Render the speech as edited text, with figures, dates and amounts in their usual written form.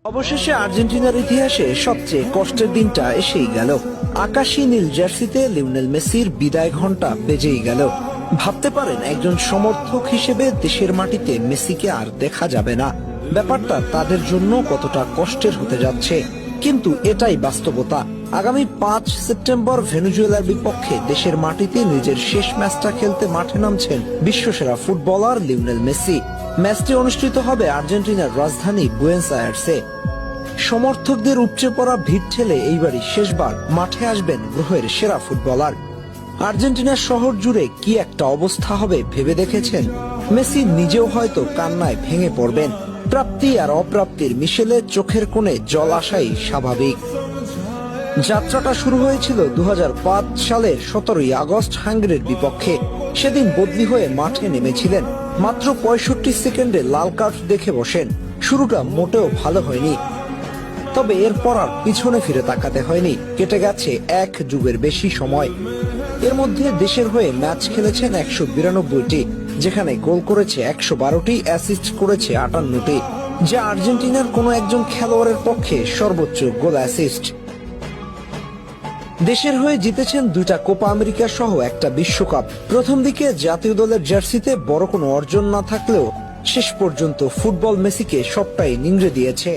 অবশেষে আর্জেন্টিনার ইতিহাসে সবচেয়ে কষ্টের দিনটা এসেই গেল। আকাশী নীল জার্সিতে লিওনেল মেসির বিদায় ঘণ্টা বেজেই গেল। ভাবতে পারেন একজন সমর্থক হিসেবে দেশের মাটিতে মেসিকে আর দেখা যাবে না। ব্যাপারটা তাদের জন্য কতটা কষ্টের হতে যাচ্ছে, কিন্তু এটাই বাস্তবতা। আগামী 5 সেপ্টেম্বর ভেনেজুয়েলার বিপক্ষে দেশের মাটিতে নিজের শেষ ম্যাচটা খেলতে মাঠে নামছেন বিশ্বসেরা ফুটবলার লিওনেল মেসি। ম্যাচটি অনুষ্ঠিত হবে আর্জেন্টিনার রাজধানী বুয়েনোস আয়ার্সে। সমর্থকদের উপচে পড়া ভিড় ঠেলে এইবারই শেষবার মাঠে আসবেন গ্রহের সেরা ফুটবলার। আর্জেন্টিনার শহর জুড়ে কি একটা অবস্থা হবে ভেবে দেখেছেন? মেসি নিজেও হয়তো কান্নায় ভেঙে পড়বেন। প্রাপ্তি আর অপ্রাপ্তির মিশেলে চোখের কোণে জল আসাই স্বাভাবিক। যাত্রাটা শুরু হয়েছিল 2005 সালের 17 আগস্ট হাঙ্গেরির বিপক্ষে। সেদিন বদলি হয়ে মাঠে নেমেছিলেন। মাত্র 65 সেকেন্ডে লাল কার্ড দেখে বসেন। শুরুটা মোটেও ভালো হয়নি, তবে এরপর আর পিছনে ফিরে তাকাতে হয়নি। কেটে গেছে 1 যুগের বেশি সময়। এর মধ্যে দেশের হয়ে ম্যাচ খেলেছেন 192টি, যেখানে গোল করেছে 112টি, অ্যাসিস্ট করেছে 58টি, যা আর্জেন্টিনার কোনো একজন খেলোয়াড়ের পক্ষে সর্বোচ্চ গোল অ্যাসিস্ট। দেশের হয়ে জিতেছেন 2টা কোপা আমেরিকা সহ একটা বিশ্বকাপ। প্রথম দিকে জাতীয় দলের জার্সিতে বড় কোনো অর্জন না থাকলেও শেষ পর্যন্ত ফুটবল মেসিকে সবটাই নিংড়ে দিয়েছে।